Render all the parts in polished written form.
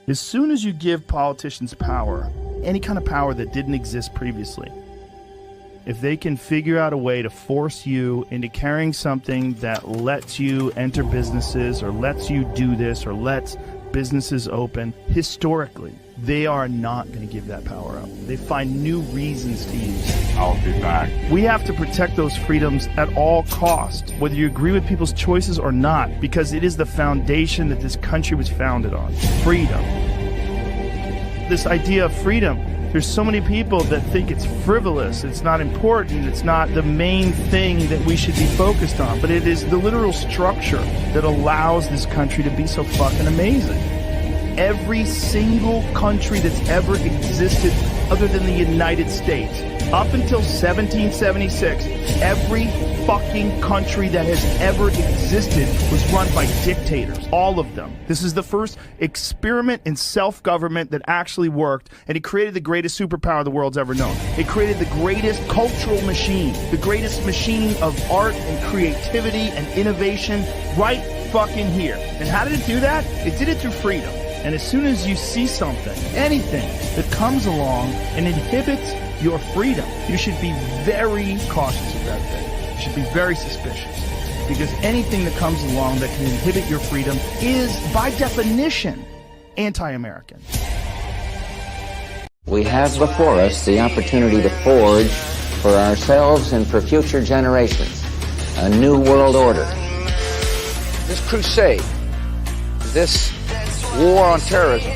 As soon as you give politicians power, any kind of power that didn't exist previously, if they can figure out a way to force you into carrying something that lets you enter businesses or lets you do this or lets businesses open, historically, they are not going to give that power up. They find new reasons to use it. I'll be back. We have to protect those freedoms at all costs, whether you agree with people's choices or not, because it is the foundation that this country was founded on. Freedom. This idea of freedom, there's so many people that think it's frivolous, it's not important, it's not the main thing that we should be focused on, but it is the literal structure that allows this country to be so fucking amazing. Every single country that's ever existed other than the United States, up until 1776, every fucking country that has ever existed was run by dictators. All of them. This is the first experiment in self-government that actually worked, and it created the greatest superpower the world's ever known. It created the greatest cultural machine, the greatest machine of art and creativity and innovation right fucking here. And how did it do that? It did it through freedom. And as soon as you see something, anything that comes along and inhibits your freedom, you should be very cautious of that thing. You should be very suspicious. Because anything that comes along that can inhibit your freedom is, by definition, anti-American. We have before us the opportunity to forge for ourselves and for future generations a new world order. This crusade, this war on terrorism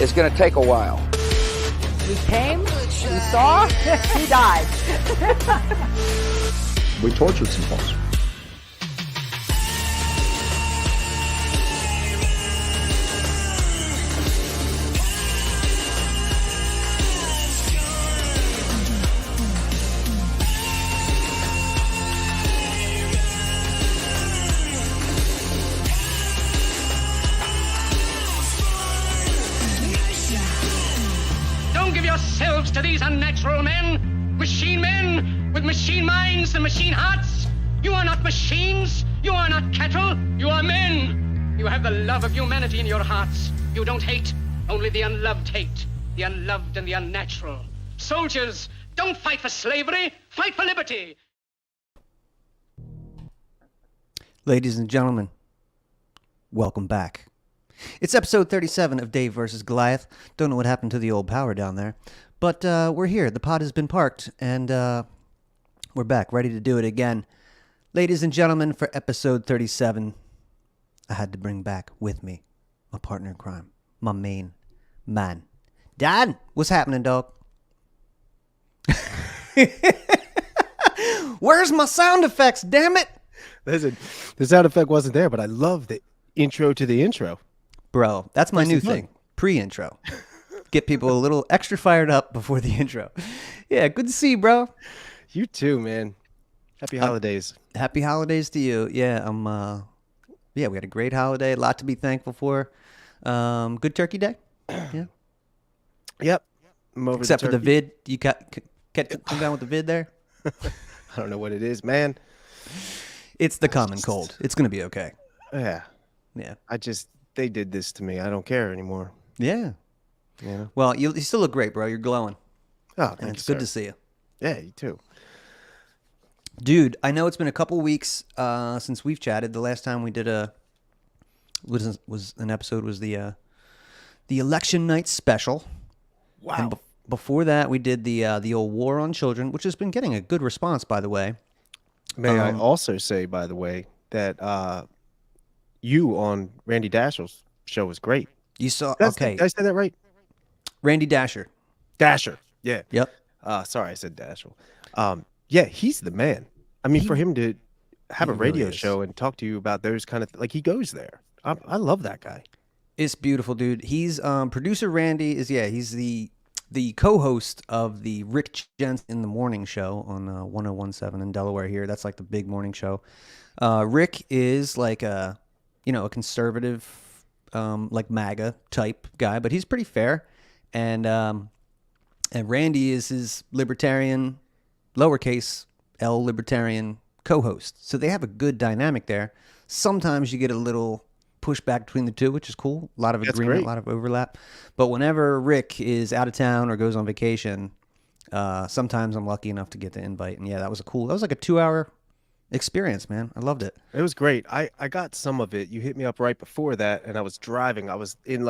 is going to take a while. We came, we saw, he died. We tortured some folks. Don't give yourselves to these unnatural men with machine minds and machine hearts. You are not machines. You are not cattle. You are men. You have the love of humanity in your hearts. You don't hate. Only the unloved hate. The unloved and the unnatural. Soldiers, don't fight for slavery. Fight for liberty. Ladies and gentlemen, welcome back. It's episode 37 of Dave vs. Goliath. Don't know what happened to the old power down there. But we're here. The pod has been parked, and we're back, ready to do it again. Ladies and gentlemen, for episode 37, I had to bring back with me my partner in crime, my main man. Dad, what's happening, dog? Where's my sound effects, damn it? Listen, the sound effect wasn't there, but I love the intro to the intro. Bro, that's my new thing. Pre-intro. Get people a little extra fired up before the intro. Yeah, good to see you, bro. You too, man. Happy holidays. Happy holidays to you. Yeah, we had a great holiday. A lot to be thankful for. Good Turkey Day. Yeah. Yep. I'm over Except for the vid. You come down with the vid there? I don't know what it is, man. It's the common cold. It's going to be okay. Yeah. Yeah. They did this to me. I don't care anymore. Yeah. Yeah. Well, you still look great, bro. You're glowing. Oh, thank you, it's good sir. to see you. Yeah, you too. Dude, I know it's been a couple weeks since we've chatted. The last time we did an episode was the election night special. Wow. And before that, we did the old war on children, which has been getting a good response, by the way. May I also say, by the way, that you on Randy Dasher's show was great. You saw, okay. Did I say that right? Randy Dasher. Dasher. Yeah. Yep. Sorry, I said Dasher. Yeah, he's the man. I mean, for him to have a radio show and talk to you about those kind of like he goes there. I love that guy. It's beautiful, dude. He's producer Randy he's the co-host of the Rick Jensen in the Morning Show on 1017 in Delaware here. That's like the big morning show. Rick is like a conservative like MAGA type guy, but he's pretty fair. And Randy is his libertarian, lowercase L libertarian co-host. So they have a good dynamic there. Sometimes you get a little pushback between the two, which is cool. A lot of That's agreement, great. a lot of overlap. But whenever Rick is out of town or goes on vacation, sometimes I'm lucky enough to get the invite. And yeah, that was like a 2-hour experience, man. I loved it. It was great. I got some of it. You hit me up right before that, and I was driving. I was in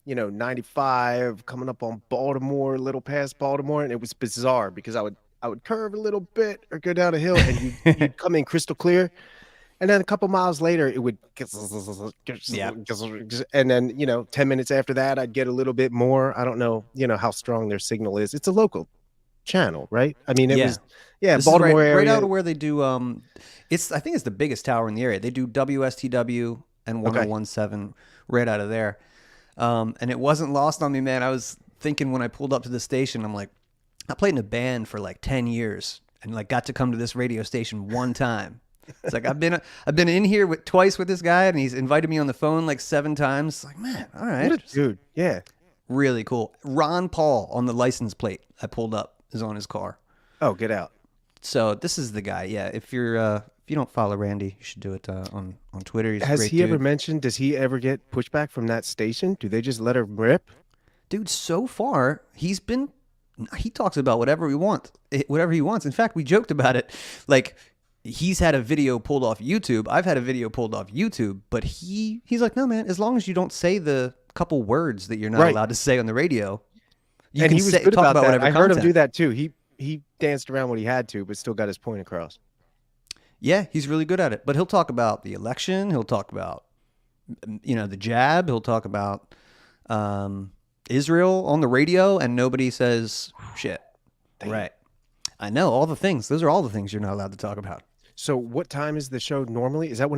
95, coming up on Baltimore, a little past Baltimore, and it was bizarre because I would curve a little bit or go down a hill, and you'd come in crystal clear, and then a couple miles later it would, and then 10 minutes after that I'd get a little bit more. I don't know how strong their signal is. It's a local channel, right? I mean, it was This Baltimore is area. right out of where they do. I think it's the biggest tower in the area. They do WSTW and 1017 right out of there. And it wasn't lost on me, man. I was thinking when I pulled up to the station, I'm like, I played in a band for like 10 years and like got to come to this radio station one time. It's like I've been in here twice with this guy, and he's invited me on the phone like 7 times. It's like, man, all right, What a dude. Yeah. really cool. Ron Paul on the license plate I pulled up is on his car. Oh, get out. So this is the guy. Yeah, if you don't follow Randy, you should do it on Twitter. He's a Has great he ever dude. mentioned, does he ever get pushback from that station? Do they just let her rip? Dude, so far he talks about whatever he wants. In fact, we joked about it. Like, he's had a video pulled off YouTube. I've had a video pulled off YouTube, but he's like, no, man, as long as you don't say the couple words that you're not Right. allowed to say on the radio, you And can he was say, good talk about about that. whatever I heard him content. do that too. He danced around what he had to, but still got his point across. Yeah, he's really good at it. But he'll talk about the election. He'll talk about, the jab. He'll talk about Israel on the radio, and nobody says shit. Damn. Right. I know all the things. Those are all the things you're not allowed to talk about. So what time is the show normally? Is that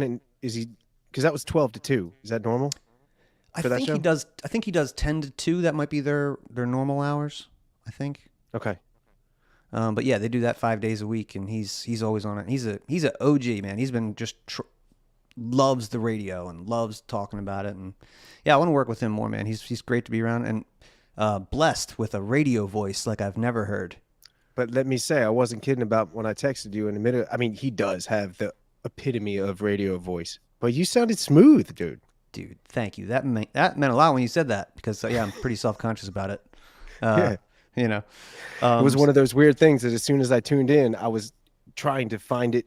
because that was 12 to 2. Is that normal? I For that think show? he does. I think he does 10 to 2. That might be their normal hours, I think. Okay. But yeah, they do that 5 days a week, and he's always on it. He's a OG, man. He's been just loves the radio and loves talking about it. And yeah, I want to work with him more, man. He's great to be around, and blessed with a radio voice like I've never heard. But let me say, I wasn't kidding about when I texted you in a minute. I mean, he does have the epitome of radio voice, but you sounded smooth, dude. Dude, thank you. That meant a lot when you said that, because yeah, I'm pretty self-conscious about it. Yeah. It It was one of those weird things that as soon as I tuned in, I was trying to find it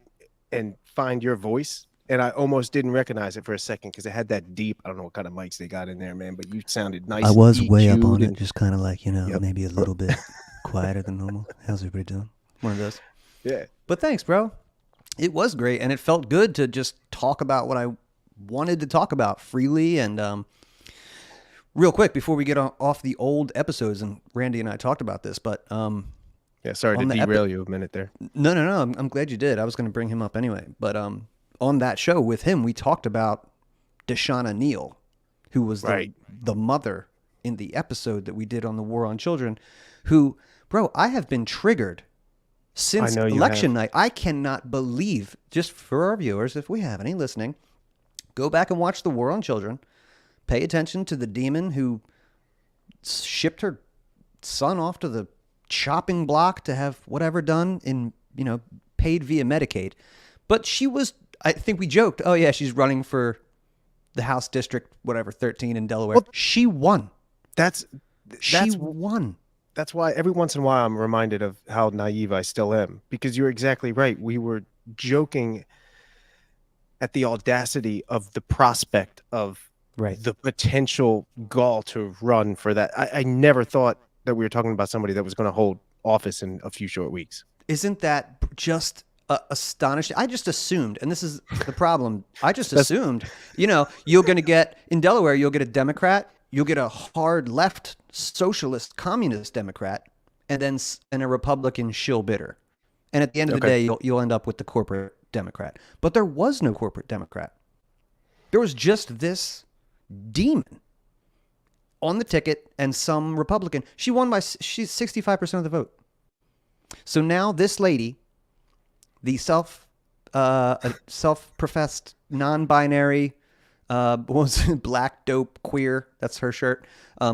and find your voice, and I almost didn't recognize it for a second because it had that deep, I don't know what kind of mics they got in there, man, but you sounded nice. I was and way up on EQ'd it, and- just kind of like, Yep. maybe a little bit quieter than normal. How's everybody doing? One of those. Yeah. But thanks, bro. It was great, and it felt good to just talk about what I wanted to talk about freely. And real quick, before we get off the old episodes, and Randy and I talked about this, but Yeah, sorry to on the derail you a minute there. no, I'm glad you did. I was going to bring him up anyway. But on that show with him, we talked about Deshauna Neal, who was Right. the mother in the episode that we did on the War on Children, who, bro, I have been triggered since I know you election have. night. I cannot believe, just for our viewers, if we have any listening, go back and watch the War on Children. Pay attention to the demon who shipped her son off to the chopping block to have whatever done in, paid via Medicaid. But she was, I think we joked, oh yeah, she's running for the House District, 13 in Delaware. Well, she won. She won. That's why every once in a while I'm reminded of how naive I still am, because you're exactly right. We were joking at the audacity of the prospect of Right. the potential gall to run for that. I never thought that we were talking about somebody that was going to hold office in a few short weeks. Isn't that just astonishing? I just assumed, and this is the problem, I just assumed, you're going to get, in Delaware, you'll get a Democrat, you'll get a hard left socialist communist Democrat, and then a Republican shill bidder. And at the end of the day, you'll end up with the corporate Democrat. But there was no corporate Democrat. There was just this demon on the ticket and some Republican. She's 65% of the vote. So now this lady, the self-professed non-binary, black dope queer, that's her shirt,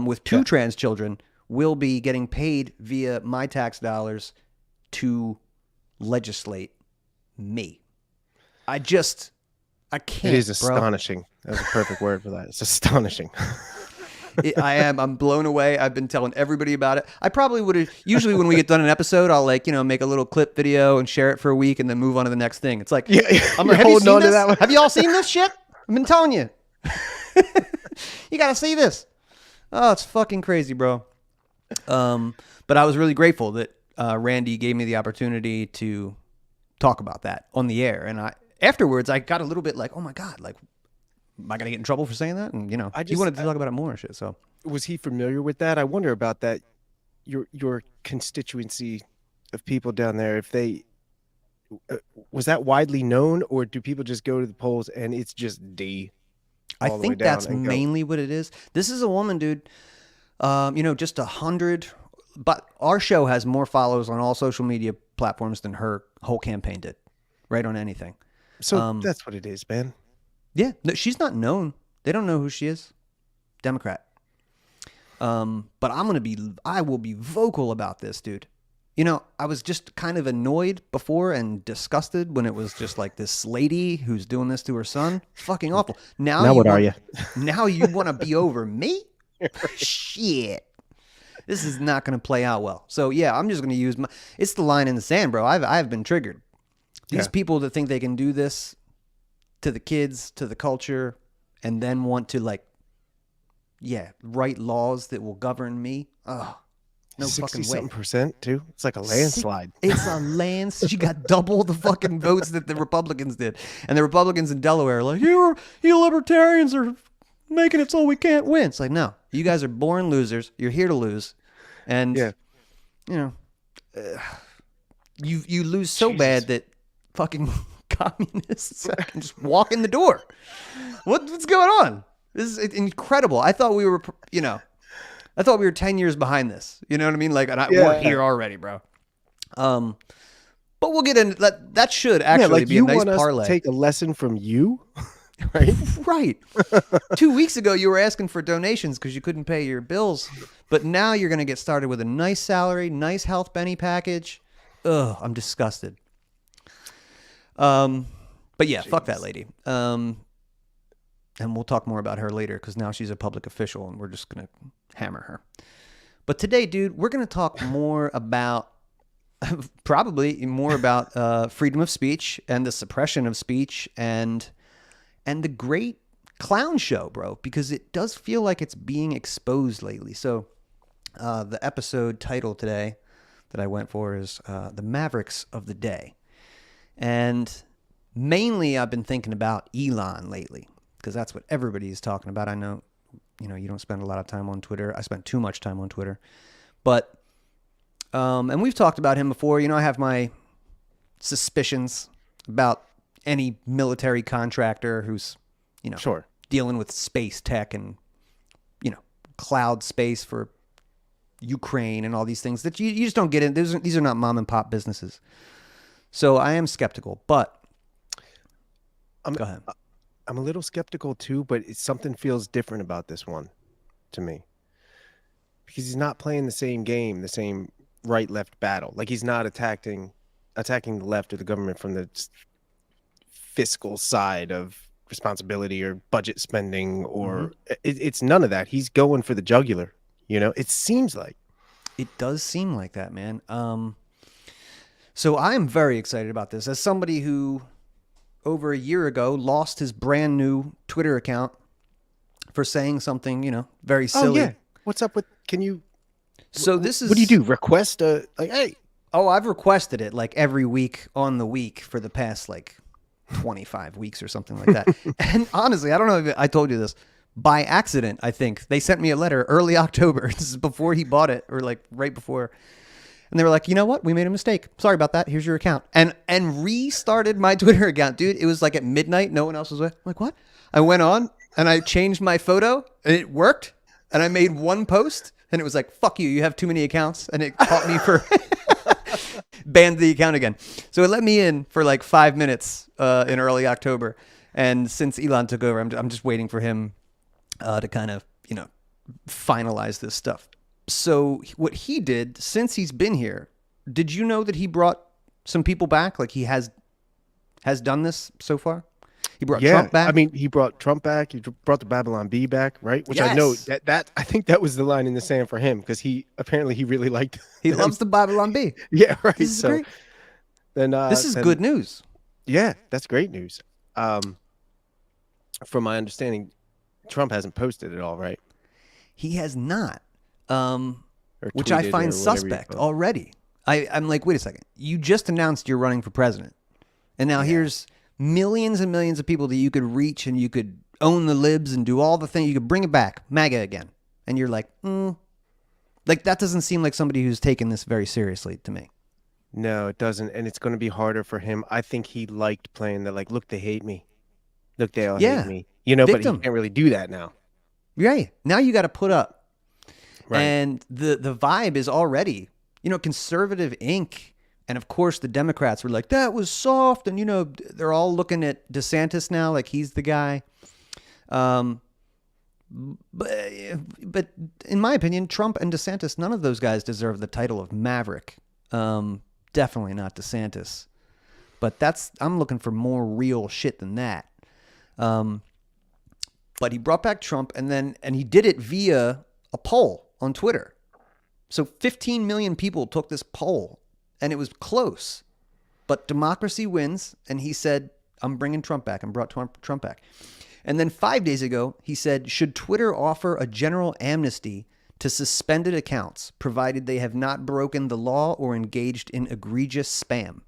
with 2 trans children, will be getting paid via my tax dollars to legislate me. I can't, It is bro. astonishing. That's a perfect word for that. It's astonishing. I'm blown away. I've been telling everybody about it. I probably would have, usually when we get done an episode, I'll like, make a little clip video and share it for a week and then move on to the next thing. It's like, Yeah, I'm you're like, have you holding seen on to this? that one. Have you all seen this shit? I've been telling you. You got to see this. Oh, it's fucking crazy, bro. But I was really grateful that Randy gave me the opportunity to talk about that on the air. And afterwards, I got a little bit like, oh my God, like, am I going to get in trouble for saying that? And, he wanted to talk about it more and shit. So Was he familiar with that? I wonder about that. Your constituency of people down there, if they was that widely known, or do people just go to the polls and it's just D? I all the way think down that's and go? mainly what it is. This is a woman, dude. Just 100. But our show has more followers on all social media platforms than her whole campaign did, right on anything. So that's what it is, man. Yeah, no, she's not known. They don't know who she is. Democrat. But I will be vocal about this, dude. I was just kind of annoyed before and disgusted when it was just like this lady who's doing this to her son. Fucking awful. Now what are you? Now you want to be over me? Shit. This is not going to play out well. So yeah, I'm just going to use it's the line in the sand, bro. I've been triggered. These people that think they can do this to the kids, to the culture, and then want to write laws that will govern me. Oh, no fucking way. 60-something% too. It's like a landslide. It's a landslide. She got double the fucking votes that the Republicans did. And the Republicans in Delaware are like, you libertarians are making it so we can't win. It's like, no, you guys are born losers. You're here to lose. And, you lose so bad that fucking communists can just walk in the door. What's going on? This is incredible. I thought we were, 10 years behind this. You know what I mean? Like, we're here already, bro. But we'll get into that. That should actually be a nice parlay. You want us to take a lesson from you, right? Right. 2 weeks ago, you were asking for donations because you couldn't pay your bills. But now you're going to get started with a nice salary, nice health benny package. Ugh, I'm disgusted. But yeah, fuck that lady. And we'll talk more about her later because now she's a public official and we're just going to hammer her. But today, dude, we're going to talk more about, probably more about freedom of speech and the suppression of speech and the great clown show, bro, because it does feel like it's being exposed lately. So the episode title today that I went for is The Mavericks of the Day. And mainly I've been thinking about Elon lately because that's what everybody is talking about. I know, you don't spend a lot of time on Twitter. I spent too much time on Twitter. But, and we've talked about him before. I have my suspicions about any military contractor who's, dealing with space tech and, cloud space for Ukraine and all these things that you just don't get in. These are not mom and pop businesses. So I am skeptical, but go ahead. I'm a little skeptical too, but something feels different about this one to me because he's not playing the same game, the same right-left battle. Like he's not attacking the left or the government from the fiscal side of responsibility or budget spending, or it's none of that. He's going for the jugular. It seems like. It does seem like that, man. So I'm very excited about this as somebody who over a year ago lost his brand new Twitter account for saying something, very silly. Oh, yeah. What's up with, So this is. What do you do? Request hey. Oh, I've requested it like every week on the week for the past 25 weeks or something like that. And honestly, I don't know if I told you this. By accident, I think. They sent me a letter early October. This is before he bought it or right before. And they were like, you know what? We made a mistake. Sorry about that. Here's your account. And restarted my Twitter account. Dude, it was at midnight. No one else was there. I'm like, what? I went on and I changed my photo and it worked. And I made one post and it was like, fuck you. You have too many accounts. And it caught me for banned the account again. So it let me in for 5 minutes in early October. And since Elon took over, I'm just waiting for him to kind of, finalize this stuff. So what he did since he's been here, did you know that he brought some people back? Like he has done this so far? He brought Trump back. I mean, he brought Trump back. He brought the Babylon Bee back, right? Which I know Yes. that I think that was the line in the sand for him because he really liked. He them. loves the Babylon Bee. Yeah, right. This is so great. then This is good news. Yeah, that's great news. From my understanding, Trump hasn't posted it all, right? He has not, Or which I tweeted find or whatever you suspect call it. already. I'm like, wait a second. You just announced you're running for president. And now here's millions and millions of people that you could reach and you could own the libs and do all the things. You could bring it back, MAGA again. And you're like, like that doesn't seem like somebody who's taken this very seriously to me. No, it doesn't, and it's going to be harder for him. I think he liked playing the like, look, they hate me. Look, they all hate me. You know, Victim. but he can't really do that now. Right. Now you got to put up. Right. And the vibe is already, conservative Inc. And of course the Democrats were like, that was soft. And, they're all looking at DeSantis now like he's the guy. But in my opinion, Trump and DeSantis, none of those guys deserve the title of Maverick. Definitely not DeSantis. But I'm looking for more real shit than that. But he brought back Trump and he did it via a poll on Twitter. So 15 million people took this poll and it was close. But democracy wins. And he said, I'm bringing Trump back. I brought Trump back. And then 5 days ago, he said, should Twitter offer a general amnesty to suspended accounts, provided they have not broken the law or engaged in egregious spam?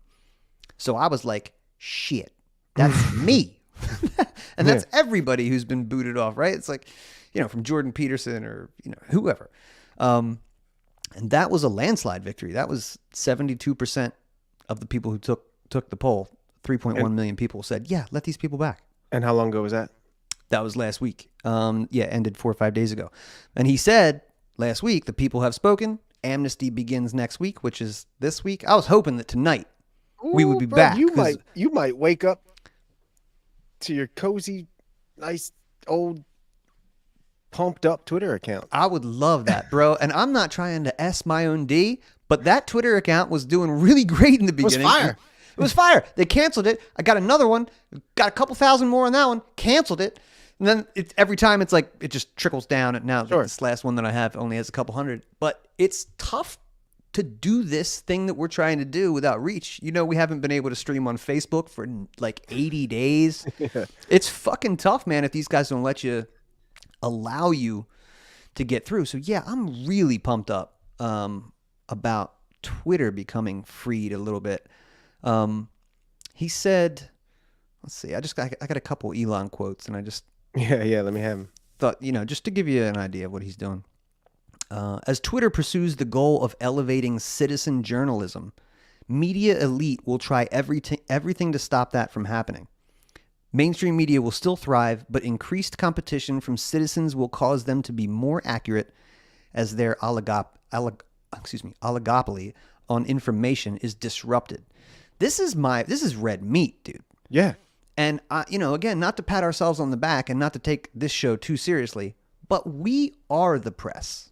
So I was like, shit, that's me. And that's everybody who's been booted off, right? It's like, from Jordan Peterson or, whoever. And that was a landslide victory. That was 72% of the people who took the poll. 3.1 million people said, yeah, let these people back. And how long ago was that? That was last week. Ended 4 or 5 days ago. And he said last week, the people have spoken. Amnesty begins next week, which is this week. I was hoping that tonight we would be back. You might wake up to your cozy, nice, old, pumped up Twitter account. I would love that, bro. And I'm not trying to S my own D, but that Twitter account was doing really great in the beginning. It was fire. It was fire. They canceled it. I got another one. Got a couple thousand more on that one. Canceled it. And then every time it's like it just trickles down. And now this last one that I have only has a couple hundred. But it's tough to do this thing that we're trying to do without reach. We haven't been able to stream on Facebook for like 80 days. Yeah. It's fucking tough, man, if these guys don't allow you to get through. So yeah, I'm really pumped up about Twitter becoming freed a little bit. He said, let's see, I got a couple Elon quotes and I just let me have them. Thought, just to give you an idea of what he's doing. As Twitter pursues the goal of elevating citizen journalism, media elite will try everything to stop that from happening. Mainstream media will still thrive, but increased competition from citizens will cause them to be more accurate as their oligopoly on information is disrupted. This is red meat, dude. Yeah. And, again, not to pat ourselves on the back and not to take this show too seriously, but we are the press.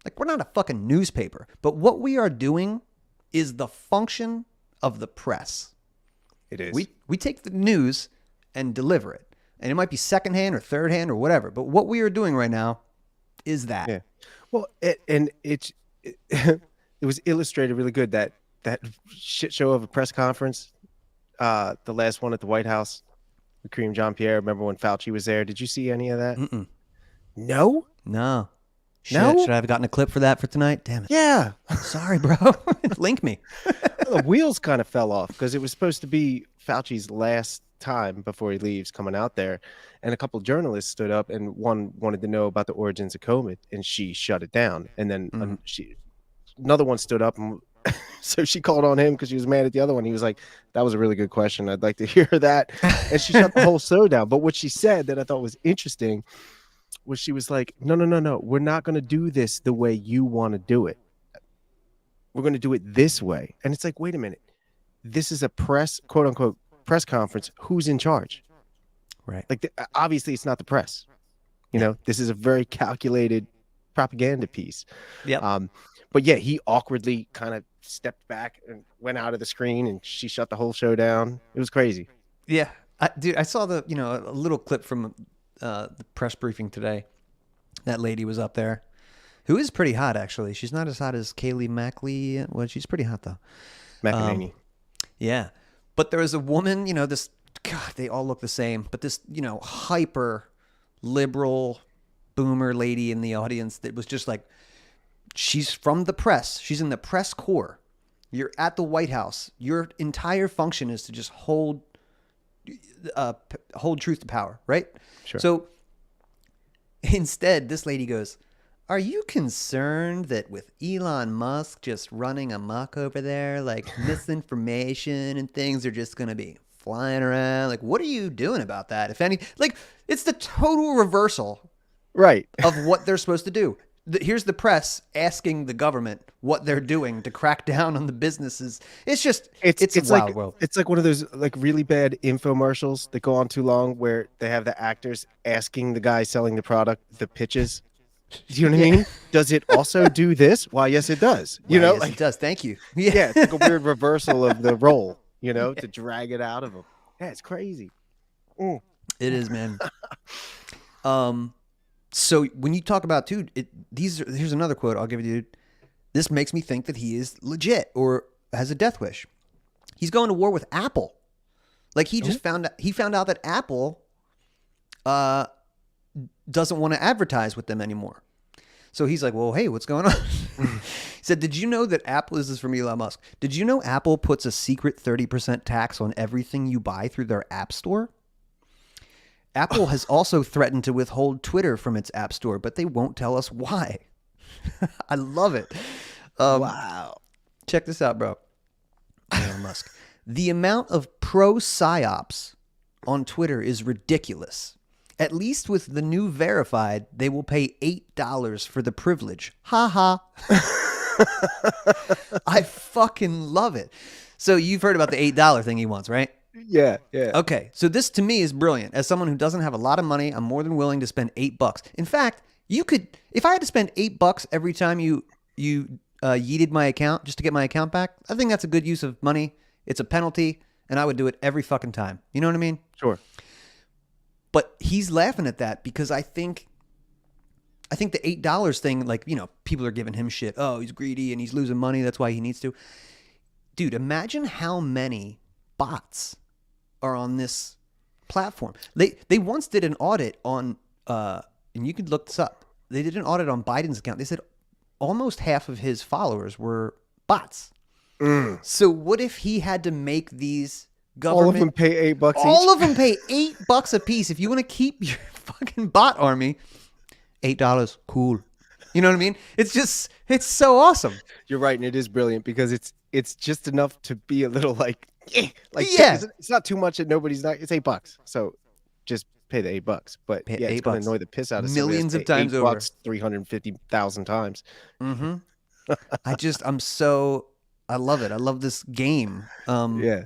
Like, we're not a fucking newspaper, but what we are doing is the function of the press. It is. We take the news and deliver it. And it might be secondhand or third hand or whatever, but what we are doing right now is that. Yeah. Well, it was illustrated really good, that shit show of a press conference, the last one at the White House with Kareem Jean-Pierre. Remember when Fauci was there? Did you see any of that? Mm-mm. No? No. No? Should I have gotten a clip for that for tonight? Damn it. Yeah. Sorry, bro. Link me. The wheels kind of fell off because it was supposed to be Fauci's last time before he leaves coming out there. And a couple of journalists stood up and one wanted to know about the origins of COVID and she shut it down. And then another one stood up and so she called on him because she was mad at the other one. He was like, that was a really good question. I'd like to hear that. And she shut the whole show down. But what she said that I thought was interesting was she was like, no. We're not going to do this the way you want to do it. We're going to do it this way. And it's like, wait a minute. This is a press, quote unquote, press conference. Who's in charge? Right. Like, obviously it's not the press. This is a very calculated propaganda piece. Yeah. But yeah, he awkwardly kind of stepped back and went out of the screen and she shut the whole show down. It was crazy. Yeah. Dude, I saw a little clip from the press briefing today. That lady was up there, who is pretty hot, actually. She's not as hot as Kaylee Mackley. Well, she's pretty hot, though. McEnany. Yeah. But there was a woman, God, they all look the same, but this, hyper liberal boomer lady in the audience that was just like, she's from the press. She's in the press corps. You're at the White House. Your entire function is to just hold truth to power, right? Sure. So instead, this lady goes, "Are you concerned that with Elon Musk just running amok over there, like misinformation and things are just going to be flying around? Like, what are you doing about that? If any, like, it's the total reversal, Right. of what they're supposed to do. Here's the press asking the government what they're doing to crack down on the businesses. It's just, it's a wild like, world. It's like one of those like really bad infomercials that go on too long where they have the actors asking the guy selling the product the pitches. Do you know what I mean? Does it also do this? Why, yes, it does. Yes, it does. Thank you. Yeah, it's like a weird reversal of the role, to drag it out of them. Yeah, it's crazy. It is, man. So when you talk about, dude, here's another quote I'll give you, dude. This makes me think that he is legit or has a death wish. He's going to war with Apple. Like he found out that Apple doesn't want to advertise with them anymore. So he's like, well, hey, what's going on? He said, did you know that Apple, this is from Elon Musk, did you know Apple puts a secret 30% tax on everything you buy through their app store? Apple has also threatened to withhold Twitter from its app store, but they won't tell us why. I love it. Wow. Check this out, bro. Elon Musk. The amount of pro-psyops on Twitter is ridiculous. At least with the new verified, they will pay $8 for the privilege. Ha ha. I fucking love it. So you've heard about the $8 thing he wants, right? Yeah. Okay, so this to me is brilliant. As someone who doesn't have a lot of money, I'm more than willing to spend $8. In fact, you could, if I had to spend $8 every time you yeeted my account just to get my account back, I think that's a good use of money. It's a penalty, and I would do it every fucking time. You know what I mean? Sure. But he's laughing at that because I think the $8 thing, like, people are giving him shit. Oh, he's greedy and he's losing money. That's why he needs to. Dude, imagine how many bots are on this platform. They once did an audit on, and you could look this up. They did an audit on Biden's account. They said almost half of his followers were bots. So what if he had to make these government... All of them pay $8 each? All of them pay $8 a piece. If you want to keep your fucking bot army, $8, cool. You know what I mean? It's so awesome. You're right, and it is brilliant because it's just enough to be a little like yeah. It's not too much that nobody's not. It's $8, so just pay the $8. But Pay it's going $8. to annoy the piss out of Millions of somebody times $8 over. 350,000 times. Mm-hmm. I love it. I love this game. Yeah,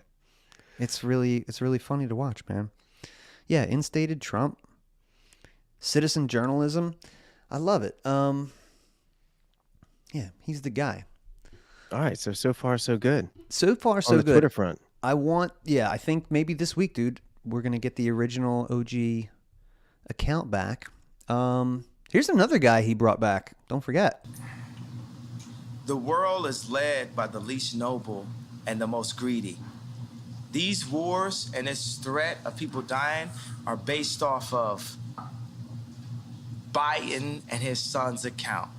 it's really funny to watch, man. Yeah, instated Trump, citizen journalism. I love it. Yeah, he's the guy. all right. So far so good. So far, so On the good. Twitter front. I think maybe this week, dude, we're going to get the original OG account back. Here's another guy he brought back. Don't forget. The world is led by the least noble and the most greedy. These wars and this threat of people dying are based off of Biden and his son's account,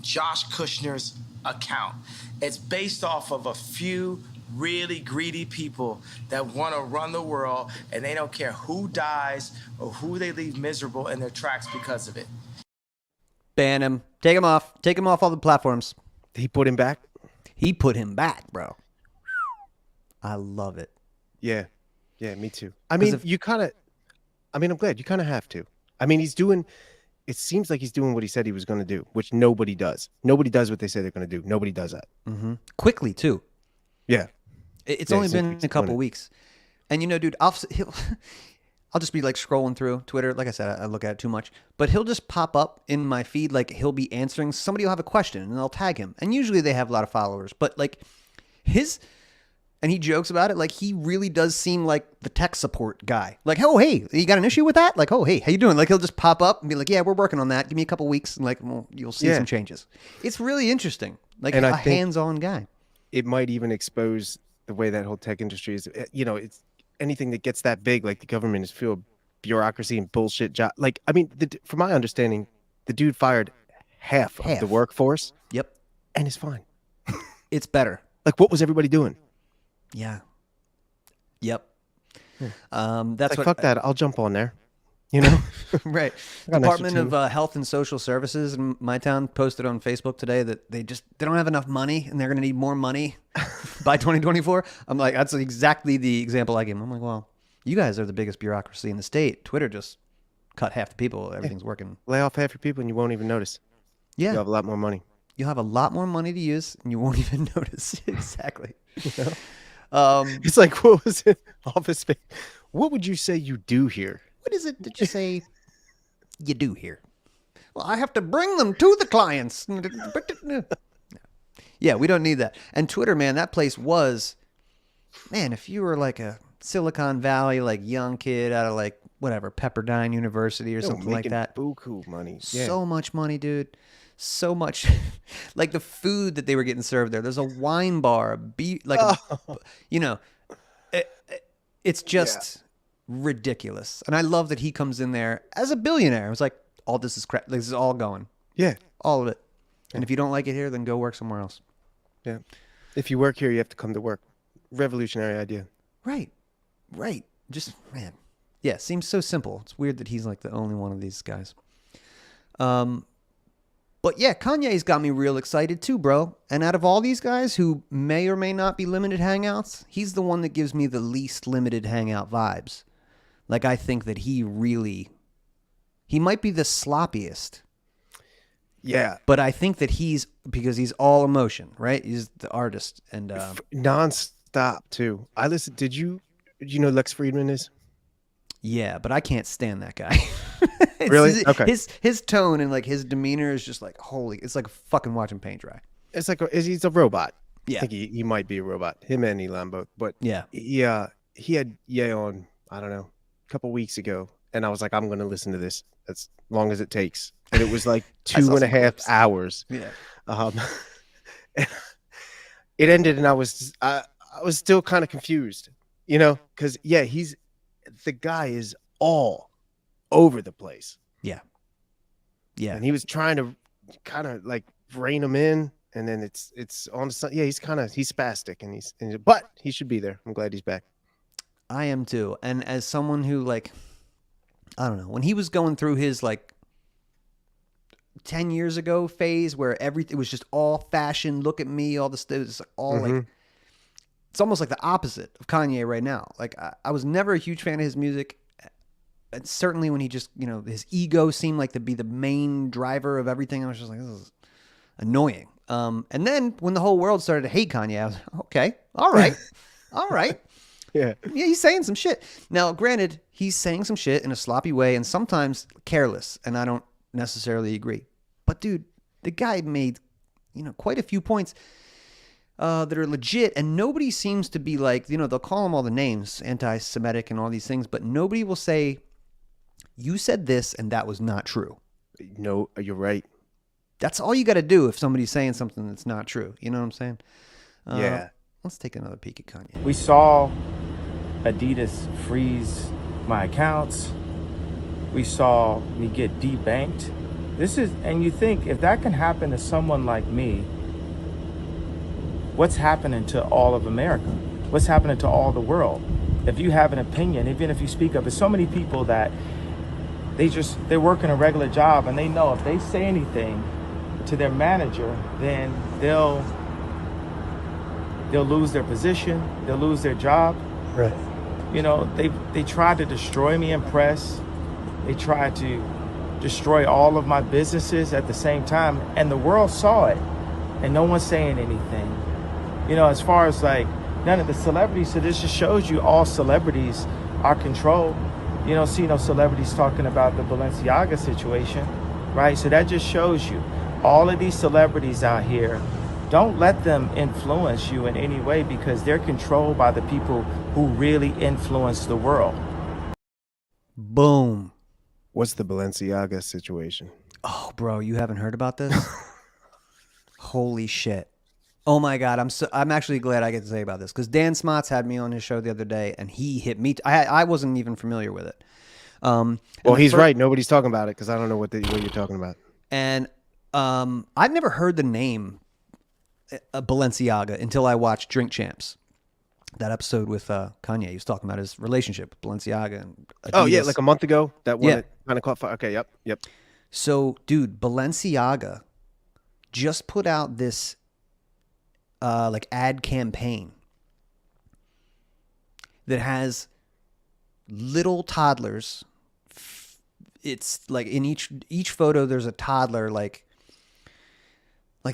Josh Kushner's account. It's based off of a few really greedy people that want to run the world, and they don't care who dies or who they leave miserable in their tracks because of it. Ban him. Take him off. Take him off all the platforms. He put him back. He put him back, bro. I love it. Yeah, me too. I mean, I'm glad you kind of have to. I mean, it seems like he's doing what he said he was going to do, which nobody does. Nobody does what they say they're going to do. Nobody does that. Mm-hmm. Quickly, too. Yeah. It's only been a couple weeks. And, dude, I'll just be like scrolling through Twitter. Like I said, I look at it too much. But he'll just pop up in my feed. Like he'll be answering. Somebody will have a question and I'll tag him. And usually they have a lot of followers. But like and he jokes about it. Like, he really does seem like the tech support guy. Like, oh, hey, you got an issue with that? Like, oh, hey, how you doing? Like, he'll just pop up and be like, yeah, we're working on that. Give me a couple weeks, and like, well, you'll see some changes. It's really interesting. Like, and a hands-on guy. It might even expose the way that whole tech industry is. You know, it's anything that gets that big, like the government is full of bureaucracy and bullshit job. Like, I mean, from my understanding, the dude fired half of the workforce. Yep. And it's fine. It's better. Like, what was everybody doing? Yeah. Yep. That's like, fuck that. I'll jump on there. You know? Right. Department of Health and Social Services in my town posted on Facebook today that they don't have enough money and they're going to need more money by 2024. I'm like, that's exactly the example I gave them. I'm like, well, you guys are the biggest bureaucracy in the state. Twitter just cut half the people. Everything's working. Lay off half your people and you won't even notice. Yeah. You'll have a lot more money. You'll have a lot more money to use and you won't even notice. Exactly. You know? It's like, what was it? Office Space. What would you say you do here? What is it that you say you do here? Well, I have to bring them to the clients. Yeah, we don't need that. And Twitter, man, that place was, man, if you were like a Silicon Valley, like young kid out of like, whatever, Pepperdine University or something like that. Buku money. Yeah. So much money, dude. So much. Like the food that they were getting served there. There's a wine bar, you know, it's just ridiculous. And I love that he comes in there as a billionaire. It was like, all this is crap. This is all going. Yeah. All of it. And if you don't like it here, then go work somewhere else. Yeah. If you work here, you have to come to work. Revolutionary idea. Right. Right. Just, man. Yeah, seems so simple. It's weird that he's like the only one of these guys. But yeah, Kanye's got me real excited too, bro. And out of all these guys who may or may not be limited hangouts, he's the one that gives me the least limited hangout vibes. Like, I think that he might be the sloppiest. Yeah. But I think that because he's all emotion, right? He's the artist. And non-stop too. Did you know Lex Friedman is? Yeah, but I can't stand that guy. Really? Okay. His tone and like his demeanor is just like, holy, it's like fucking watching paint dry. It's like he's a robot. Yeah. I think he might be a robot. Him and Elon both. But yeah, he had Ye on, I don't know, a couple weeks ago. And I was like, I'm going to listen to this as long as it takes. And it was like 2.5 hours. Yeah. It ended and I was still kind of confused, you know, because the guy is all over the place. Yeah. Yeah. And he was trying to kind of like rein him in, and then it's on the side. Yeah, he's spastic, but he should be there. I'm glad he's back. I am too. And as someone who, like, I don't know, when he was going through his like 10 years ago phase where it was just all fashion, look at me, all this, it was all like, it's almost like the opposite of Kanye right now. Like, I was never a huge fan of his music. And certainly when he just, you know, his ego seemed like to be the main driver of everything. I was just like, this is annoying. And then when the whole world started to hate Kanye, I was like, okay, all right, all right. Yeah, he's saying some shit. Now, granted, he's saying some shit in a sloppy way and sometimes careless, and I don't necessarily agree. But dude, the guy made, you know, quite a few points that are legit, and nobody seems to be like, you know, they'll call him all the names, anti-Semitic and all these things, but nobody will say, you said this and that was not true. No, you're right. That's all you got to do if somebody's saying something that's not true. You know what I'm saying? Yeah. Let's take another peek at Kanye. We saw Adidas freeze my accounts. We saw me get debanked. And you think if that can happen to someone like me, what's happening to all of America? What's happening to all the world? If you have an opinion, even if you speak up, there's so many people that they're working a regular job and they know if they say anything to their manager, then they'll lose their position, they'll lose their job. Right. You know, they tried to destroy me in press. They tried to destroy all of my businesses at the same time, and the world saw it, and no one's saying anything. You know, as far as like none of the celebrities, so this just shows you all celebrities are controlled. You don't see no celebrities talking about the Balenciaga situation, right? So that just shows you all of these celebrities out here don't let them influence you in any way, because they're controlled by the people who really influence the world. Boom. What's the Balenciaga situation? Oh, bro, you haven't heard about this? Holy shit. Oh my God, I'm actually glad I get to say about this, because Dan Smots had me on his show the other day, and he hit me. I wasn't even familiar with it. Well, he's right. Nobody's talking about it because I don't know what you're talking about. And I've never heard the name Balenciaga until I watched Drink Champs. That episode with Kanye. He was talking about his relationship with Balenciaga and Adidas. Oh yeah, like a month ago. That one that kind of caught fire. Okay, yep. So, dude, Balenciaga just put out this like ad campaign that has little toddlers. It's like in each photo there's a toddler, like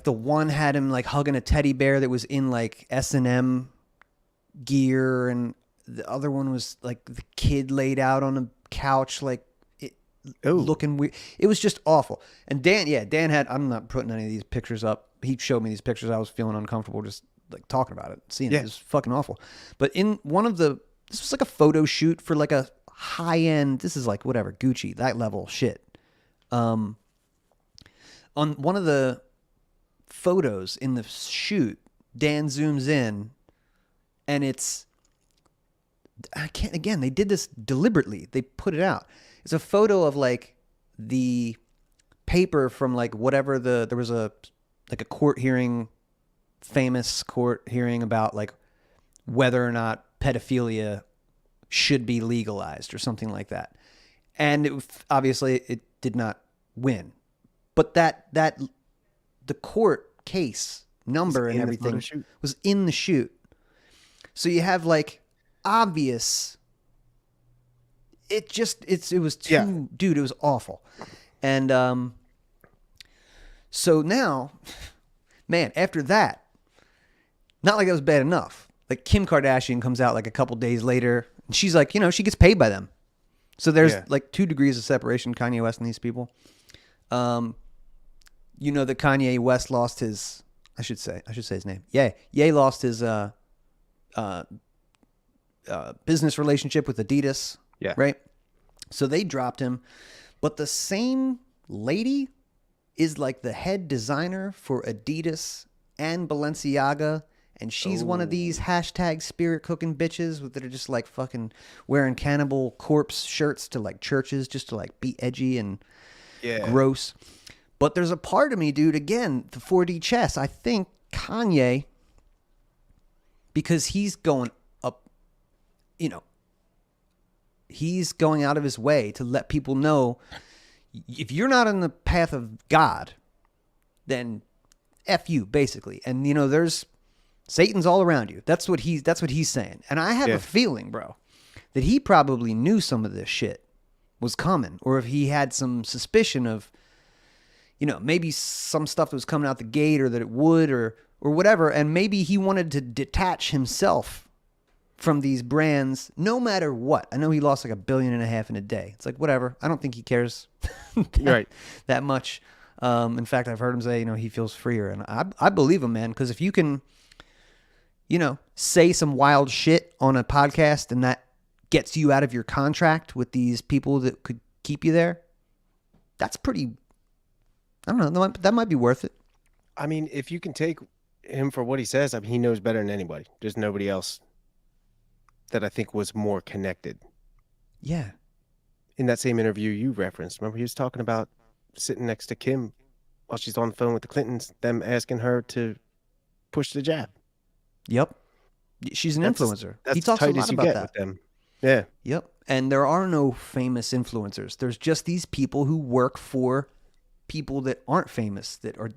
the one had him like hugging a teddy bear that was in like S&M gear, and the other one was like the kid laid out on a couch like looking weird. It was just awful. And Dan had, I'm not putting any of these pictures up. He showed me these pictures. I was feeling uncomfortable just like talking about it, seeing it. It was fucking awful. But in one of this was like a photo shoot for like a high end, this is like whatever, Gucci, that level shit. On one of the photos in the shoot, Dan zooms in, and they did this deliberately. They put it out. It's a photo of like the paper from like whatever there was a court hearing, famous court hearing about like whether or not pedophilia should be legalized or something like that. And obviously it did not win. But that the court case number and everything was in the shoot. So you have like obvious. It was too, dude, it was awful. And so now, man, after that, not like that was bad enough. Like Kim Kardashian comes out like a couple days later, and she's like, she gets paid by them. So there's like 2 degrees of separation, Kanye West and these people. That Kanye West lost his, I should say his name. Ye lost his business relationship with Adidas. Yeah. Right? So they dropped him. But the same lady is like the head designer for Adidas and Balenciaga. And she's one of these hashtag spirit cooking bitches that are just like fucking wearing Cannibal Corpse shirts to like churches just to like be edgy and gross. But there's a part of me, dude, again, the 4D chess. I think Kanye, because he's going up, he's going out of his way to let people know, if you're not on the path of God, then F you, basically. And, there's Satan's all around you. That's what he's saying. And I have a feeling, bro, that he probably knew some of this shit was coming, or if he had some suspicion of, maybe some stuff that was coming out the gate, or that it would, or whatever. And maybe he wanted to detach himself from these brands, no matter what. I know he lost like $1.5 billion in a day. It's like, whatever. I don't think he cares that much. In fact, I've heard him say, he feels freer. And I believe him, man. Because if you can, say some wild shit on a podcast and that gets you out of your contract with these people that could keep you there, that's pretty, I don't know, that might be worth it. I mean, if you can take him for what he says, I mean, he knows better than anybody. There's nobody else that I think was more connected. Yeah. In that same interview you referenced, remember he was talking about sitting next to Kim while she's on the phone with the Clintons, them asking her to push the jab. Yep. She's an influencer. He talks a lot about that. With them. Yeah. Yep. And there are no famous influencers. There's just these people who work for people that aren't famous, that are,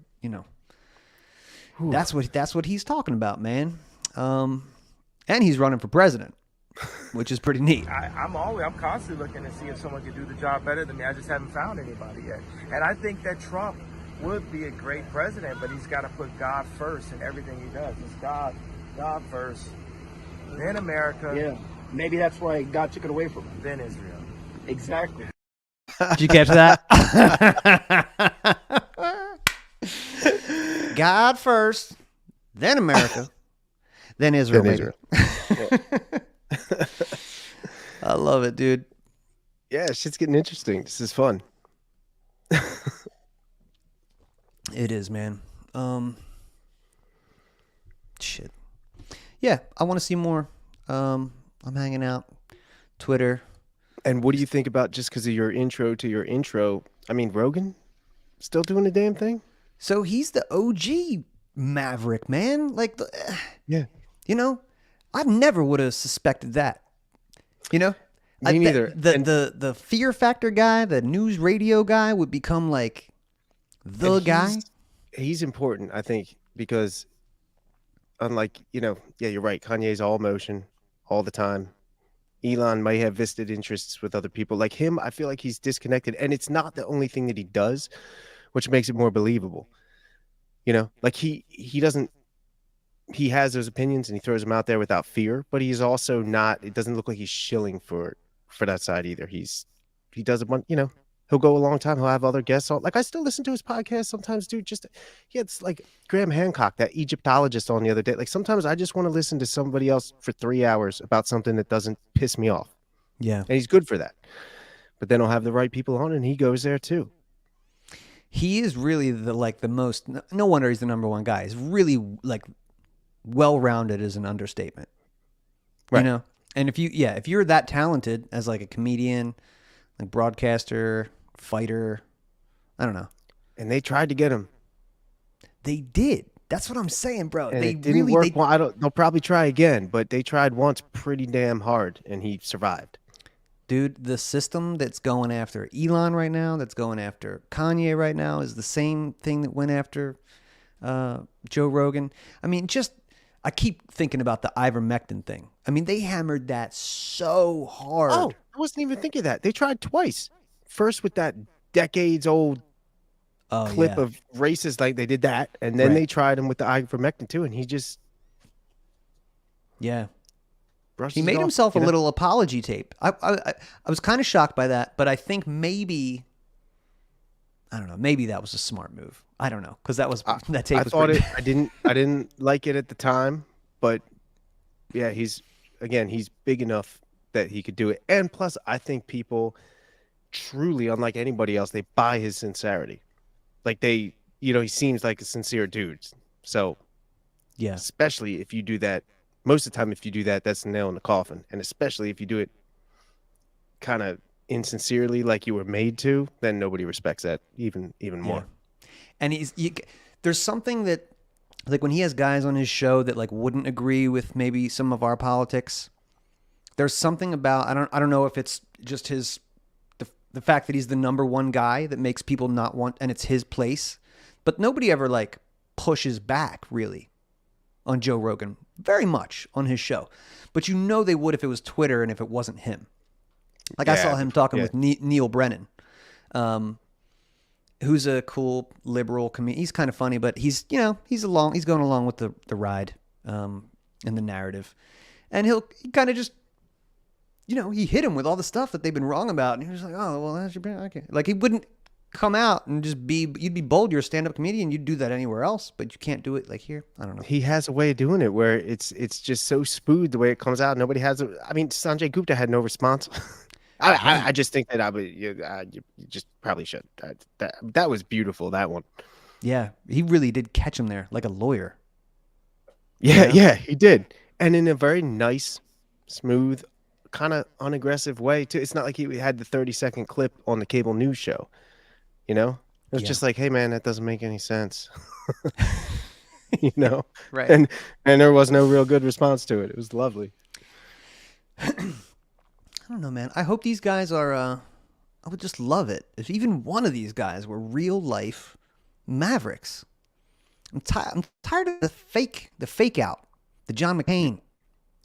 that's what he's talking about, man. And he's running for president, which is pretty neat. I'm constantly looking to see if someone can do the job better than me. I just haven't found anybody yet. And I think that Trump would be a great president, but he's got to put God first in everything he does. It's God first, then America. Yeah, maybe that's why God took it away from him. Then Israel. Exactly. Did you catch that? God first, then America, then Israel. Then maybe. Israel. I love it, dude. Yeah, shit's getting interesting. This is fun. It is, man. Shit. Yeah, I want to see more. I'm hanging out. Twitter. And what do you think about, just because of your intro to your intro, I mean, Rogan still doing the damn thing? So he's the OG Maverick, man. Like, Yeah. You know, I never would have suspected that. You know? Me neither. The Fear Factor guy, the news radio guy would become like the guy. He's important, I think, because unlike, yeah, you're right. Kanye's all motion all the time. Elon may have vested interests with other people. Like him, I feel like he's disconnected. And it's not the only thing that he does, which makes it more believable. Like he has those opinions and he throws them out there without fear, but he's also not, it doesn't look like he's shilling for that side either. He does a bunch, he'll go a long time. He'll have other guests on. Like I still listen to his podcast sometimes, dude. It's like Graham Hancock, that Egyptologist on the other day. Like sometimes I just want to listen to somebody else for 3 hours about something that doesn't piss me off. Yeah. And he's good for that. But then he'll have the right people on and he goes there too. He is really the most, no wonder he's the number one guy. He's really like well-rounded is an understatement. Right. And if you're that talented as like a comedian, like broadcaster, fighter, I don't know. And they tried to get him. They did. That's what I'm saying, bro. And they it didn't work. They'll probably try again, but they tried once pretty damn hard and he survived. Dude, the system that's going after Elon right now, that's going after Kanye right now, is the same thing that went after Joe Rogan. I mean, I keep thinking about the ivermectin thing. I mean, they hammered that so hard. Oh, I wasn't even thinking that. They tried twice. First with that decades-old clip of racists, like they did that, and then they tried him with the ivermectin too, and he just he made himself a little apology tape. I was kind of shocked by that, but I think maybe that was a smart move. I don't know, because that tape was pretty bad. I didn't like it at the time, but yeah, he's big enough that he could do it. And plus, I think people truly, unlike anybody else, they buy his sincerity. Like he seems like a sincere dude. So yeah, especially if you do that, most of the time, if you do that, that's the nail in the coffin. And especially if you do it kind of insincerely, like you were made to, then nobody respects that even more. And there's something that, like when he has guys on his show that like wouldn't agree with maybe some of our politics, there's something about, I don't know if it's just the fact that he's the number one guy that makes people not want, and it's his place, but nobody ever like pushes back really on Joe Rogan very much on his show. But they would if it was Twitter and if it wasn't him. Like I saw him talking with Neil Brennan, who's a cool liberal comedian. He's kind of funny, but he's going along with the ride and the narrative. And he kind of just, he hit him with all the stuff that they've been wrong about. And he was like, oh, well, that's your bad. Okay. Like he wouldn't come out and just you'd be bold. You're a stand-up comedian. You'd do that anywhere else, but you can't do it like here. I don't know. He has a way of doing it where it's just so smooth the way it comes out. Nobody has Sanjay Gupta had no response. I just think that you just probably should. That was beautiful, that one. Yeah, he really did catch him there like a lawyer. Yeah, he did. And in a very nice, smooth, kind of unaggressive way, too. It's not like he had the 30-second clip on the cable news show, It was just like, hey, man, that doesn't make any sense. Right. And there was no real good response to it. It was lovely. I don't know, man. I hope these guys are, I would just love it if even one of these guys were real life Mavericks. I'm tired of the fake out, the John McCain.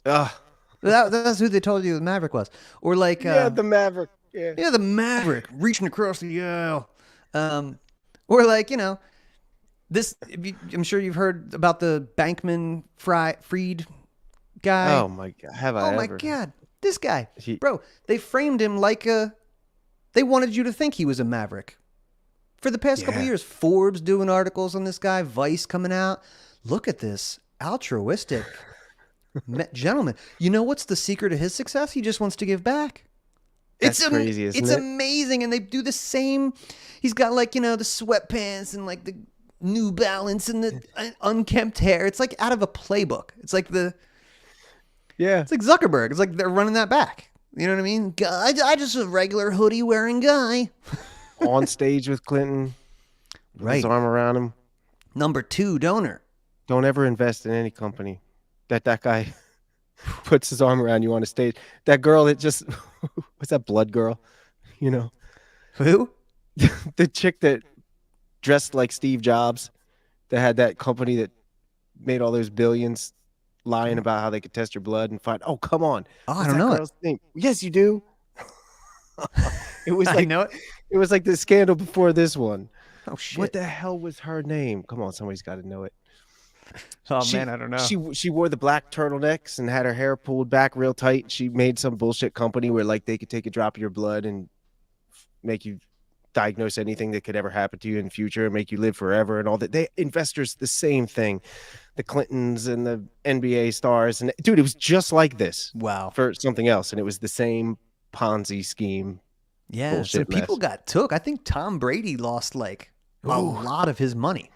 That's who they told you the Maverick was. Or like, the Maverick. Yeah, the Maverick reaching across the aisle. Or like, this, I'm sure you've heard about the Bankman Fried guy. Oh my God. My God. This guy, bro, they framed him like they wanted you to think he was a maverick. For the past couple of years, Forbes doing articles on this guy, Vice coming out. Look at this altruistic gentleman. You know what's the secret of his success? He just wants to give back. That's crazy, isn't it? It's amazing, and they do the same. He's got like, the sweatpants and like the New Balance and the unkempt hair. It's like out of a playbook. It's like it's like Zuckerberg. It's like they're running that back. You know what I mean? Guy, I just a regular hoodie wearing guy. On stage with Clinton, with his arm around him. Number 2 donor. Don't ever invest in any company that guy puts his arm around you on a stage. That girl that just, what's that blood girl? Who? The chick that dressed like Steve Jobs, that had that company that made all those billions, lying about how they could test your blood and find. Oh, come on! Oh, I don't know girl's name? Yes, you do. It was like I know it. It was like the scandal before this one. Oh shit! What the hell was her name? Come on, somebody's got to know it. Man, I don't know. She wore the black turtlenecks and had her hair pulled back real tight. She made some bullshit company where like they could take a drop of your blood and make you diagnose anything that could ever happen to you in the future and make you live forever and all that. They investors the same thing. The Clintons and the NBA stars, and dude, it was just like this. Wow. For something else, and it was the same Ponzi scheme. Yeah, so people got took. I think Tom Brady lost like a lot of his money.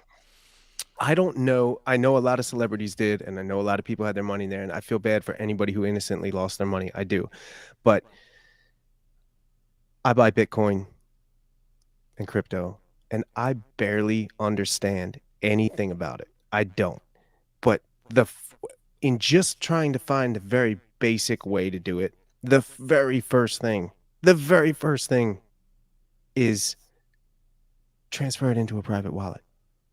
I don't know. I know a lot of celebrities did, and I know a lot of people had their money there, and I feel bad for anybody who innocently lost their money. I do. But I buy Bitcoin and crypto, and I barely understand anything about it. I don't. But in just trying to find a very basic way to do it, the very first thing is transfer it into a private wallet.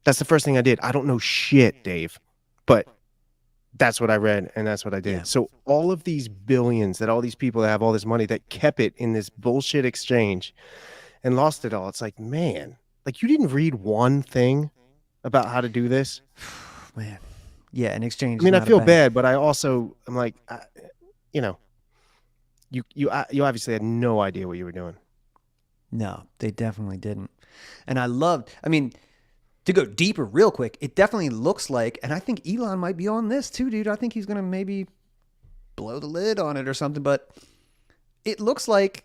That's the first thing I did. I don't know shit, Dave, but that's what I read and that's what I did. Yeah. So all of these billions that all these people that have all this money that kept it in this bullshit exchange and lost it all. It's like, man, like you didn't read one thing about how to do this. Man. Yeah, an exchange. I mean, I feel bad, but I'm like, you obviously had no idea what you were doing. No, they definitely didn't. And to go deeper real quick, it definitely looks like, and I think Elon might be on this too, dude. I think he's going to maybe blow the lid on it or something, but it looks like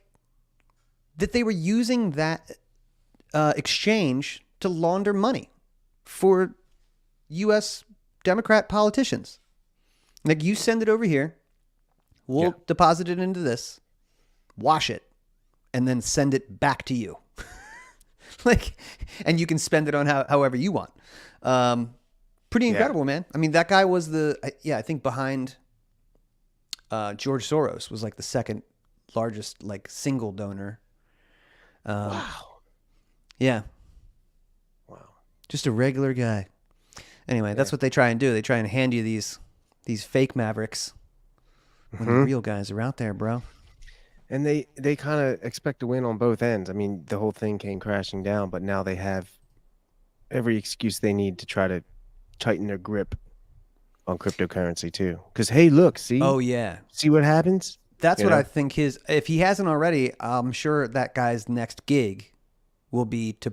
that they were using that exchange to launder money for U.S. Democrat politicians. Like, you send it over here, we'll deposit it into this, wash it, and then send it back to you. Like, and you can spend it on however you want. Pretty incredible, man. I mean, that guy was I think behind George Soros was like the second largest like single donor. Wow. Yeah. Wow. Just a regular guy. Anyway, that's what they try and do. They try and hand you these fake Mavericks when the real guys are out there, bro. And they kind of expect to win on both ends. I mean, the whole thing came crashing down, but now they have every excuse they need to try to tighten their grip on cryptocurrency too. Because, hey, look, see? Oh, yeah. See what happens? That's what I think if he hasn't already, I'm sure that guy's next gig will be to,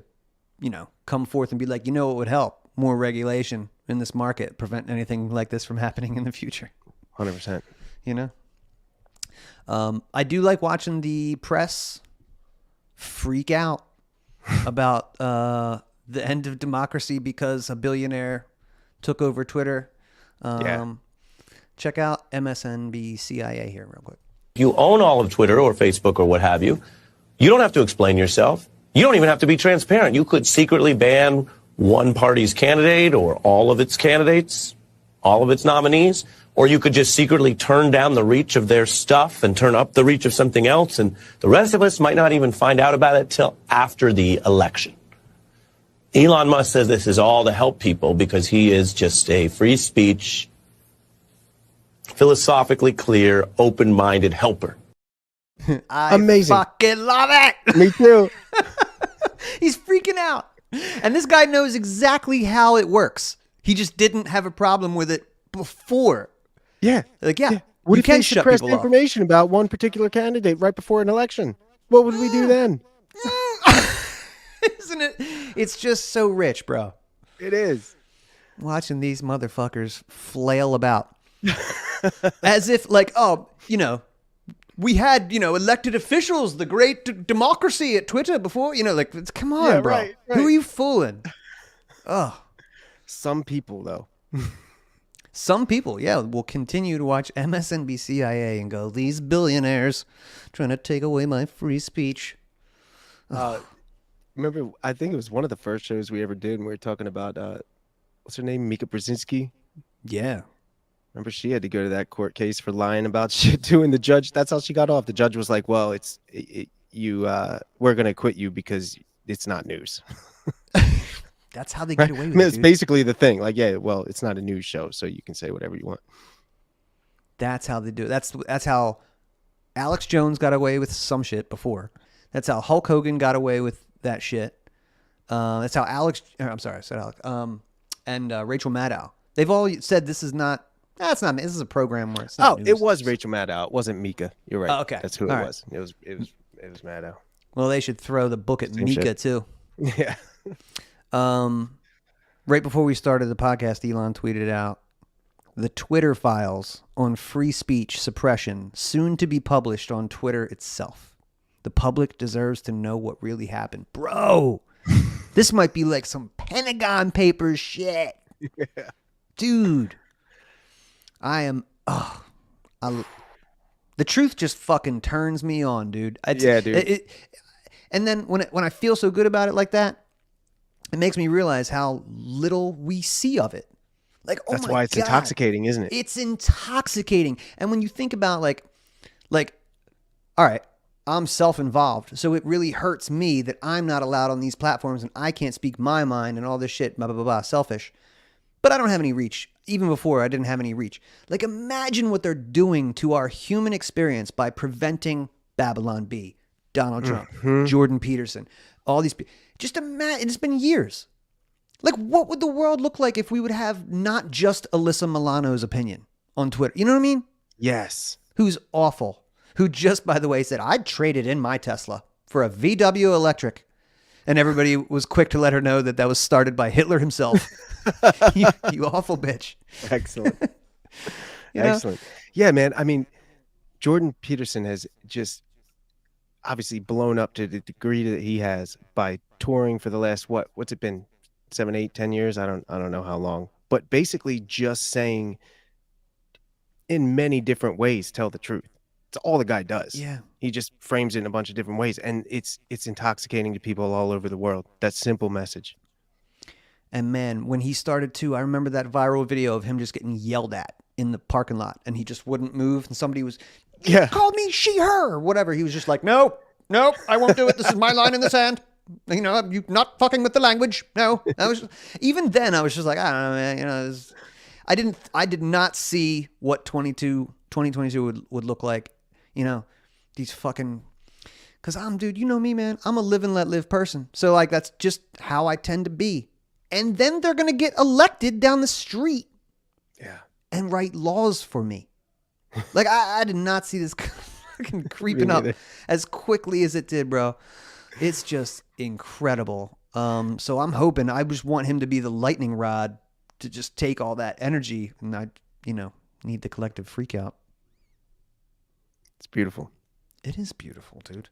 come forth and be like, what would help? More regulation in this market, prevent anything like this from happening in the future. 100%. I do like watching the press freak out about the end of democracy because a billionaire took over Twitter. Check out MSNBCIA here real quick. You own all of Twitter or Facebook or what have you. You don't have to explain yourself. You don't even have to be transparent. You could secretly ban one party's candidate or all of its candidates, all of its nominees, or you could just secretly turn down the reach of their stuff and turn up the reach of something else, and the rest of us might not even find out about it till after the election. Elon Musk says this is all to help people because he is just a free speech, philosophically clear, open-minded helper. Amazing. Fucking love it. Me too. He's freaking out. And this guy knows exactly how it works. He just didn't have a problem with it before. Yeah. Like, yeah. What you if can they shut suppressed people information about one particular candidate right before an election? What would we do then? Isn't it? It's just so rich, bro. It is. watching these motherfuckers flail about. As if like, oh, we had, elected officials, the great democracy at Twitter before, like, come on, bro. Right. Who are you fooling? Oh. Some people, though. Some people, yeah, will continue to watch MSNBC-IA and go, these billionaires trying to take away my free speech. Remember, I think it was one of the first shows we ever did, and we were talking about, what's her name, Mika Brzezinski? Yeah. Remember, she had to go to that court case for lying about shit too, and the judge, that's how she got off. The judge was like, well, we're going to acquit you because it's not news. That's how they get away with it. It's dude. Basically the thing. Like, yeah, well, it's not a news show, so you can say whatever you want. That's how they do it. That's how Alex Jones got away with some shit before. That's how Hulk Hogan got away with that shit. That's how and Rachel Maddow. They've all said this is not. This is a program where it's not. It was Rachel Maddow. It wasn't Mika. You're right. Oh, okay, that's who it was. It was Maddow. Well, they should throw the book at Mika shit. too. Yeah. Right before we started the podcast, Elon tweeted out the Twitter files on free speech suppression soon to be published on Twitter itself. The public deserves to know what really happened. Bro, this might be like some Pentagon Papers shit. Yeah. Dude, the truth just fucking turns me on, dude. Dude. And then when I feel so good about it like that, it makes me realize how little we see of it. Like, oh my God. That's why it's intoxicating, isn't it? It's intoxicating. And when you think about like, all right, I'm self-involved, so it really hurts me that I'm not allowed on these platforms and I can't speak my mind and all this shit, blah, blah, blah, blah, selfish. But I don't have any reach. Even before, I didn't have any reach. Like, imagine what they're doing to our human experience by preventing Babylon Bee, Donald Trump, Jordan Peterson, all these people. Just imagine, it's been years. Like, what would the world look like if we would have not just Alyssa Milano's opinion on Twitter? You know what I mean? Yes. Who's awful. Who just, by the way, said, I'd traded in my Tesla for a VW electric. And everybody was quick to let her know that was started by Hitler himself. you awful bitch. Excellent. Excellent. Yeah, man. I mean, Jordan Peterson has just obviously blown up to the degree that he has by touring for the last, what's it been? 7, 8, 10 years? I don't know how long. But basically just saying in many different ways, tell the truth. It's all the guy does. Yeah. He just frames it in a bunch of different ways. And it's intoxicating to people all over the world. That simple message. And man, when he started to, I remember that viral video of him just getting yelled at in the parking lot and he just wouldn't move. And somebody was, called me she, her, or whatever. He was just like, nope, I won't do it. This is my line in the sand. You know, you not fucking with the language. No, even then I was just like, I don't know, man. You know, I did not see what 2022 would look like. You know, these fucking, cause dude, you know me, man, I'm a live and let live person. So like, that's just how I tend to be. And then they're going to get elected down the street. Yeah. And write laws for me. Like I did not see this fucking creeping up as quickly as it did, bro. It's just incredible. So I'm hoping, I just want him to be the lightning rod to just take all that energy, and I, need the collective freak out. It's beautiful. It is beautiful, dude.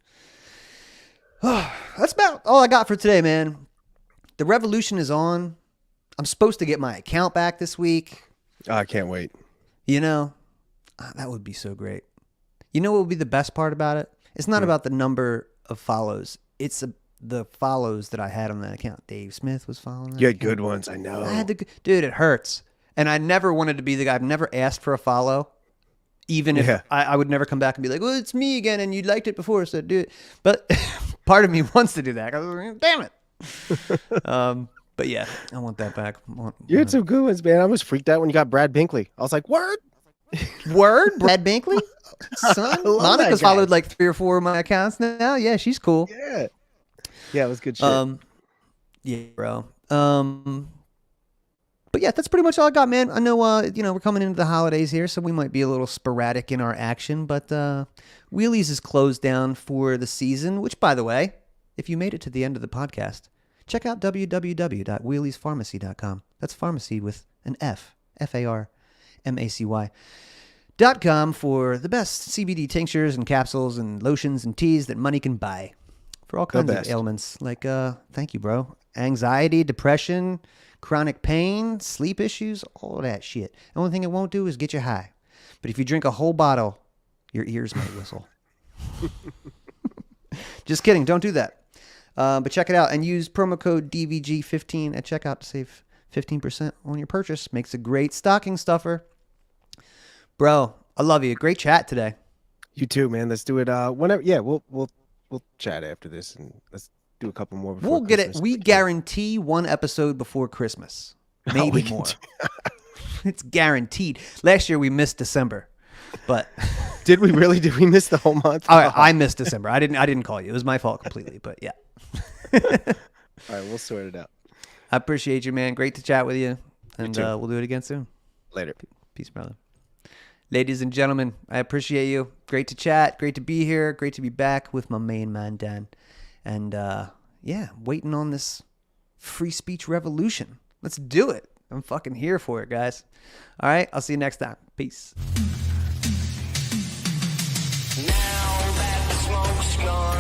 That's about all I got for today, man. The revolution is on. I'm supposed to get my account back this week. I can't wait. That would be so great. You know what would be the best part about it? It's not about the number of follows. It's the follows that I had on that account. Dave Smith was following that. You had good ones, I know. Dude, it hurts. And I never wanted to be the guy. I've never asked for a follow. Even if I would never come back and be like, well, it's me again, and you liked it before, so do it. But part of me wants to do that. I was like, damn it. But yeah, I want that back. You had some good ones, man. I was freaked out when you got Brad Binkley. I was like, word? Word? Brad Binkley? Son? Monica's followed like 3 or 4 of my accounts now. Yeah, she's cool. Yeah. Yeah, it was good shit. Yeah, bro. But yeah, that's pretty much all I got, man. I know, we're coming into the holidays here, so we might be a little sporadic in our action, but Wheelies is closed down for the season, which, by the way, if you made it to the end of the podcast, check out www.wheeliespharmacy.com. That's pharmacy with an F. FARMACY.com for the best CBD tinctures and capsules and lotions and teas that money can buy for all kinds of ailments. Like, thank you, bro. Anxiety, depression, chronic pain, sleep issues, all that shit. The only thing it won't do is get you high. But if you drink a whole bottle, your ears might whistle. Just kidding. Don't do that. But check it out and use promo code DVG15 at checkout to save 15% on your purchase. Makes a great stocking stuffer. Bro, I love you. Great chat today. You too, man. Let's do it whenever. Yeah, we'll chat after this and let's do a couple more before Christmas. Get it. We guarantee one episode before Christmas. Maybe more. It's guaranteed. Last year we missed December. But did we really? Did we miss the whole month? I missed December. I didn't call you. It was my fault completely, but yeah. All right, we'll sort it out. I appreciate you, man. Great to chat with you. And we'll do it again soon. Later. Peace, brother. Ladies and gentlemen, I appreciate you. Great to chat. Great to be here. Great to be back with my main man, Dan. And waiting on this free speech revolution. Let's do it. I'm fucking here for it, guys. All right, I'll see you next time. Peace. Now that the smoke's gone.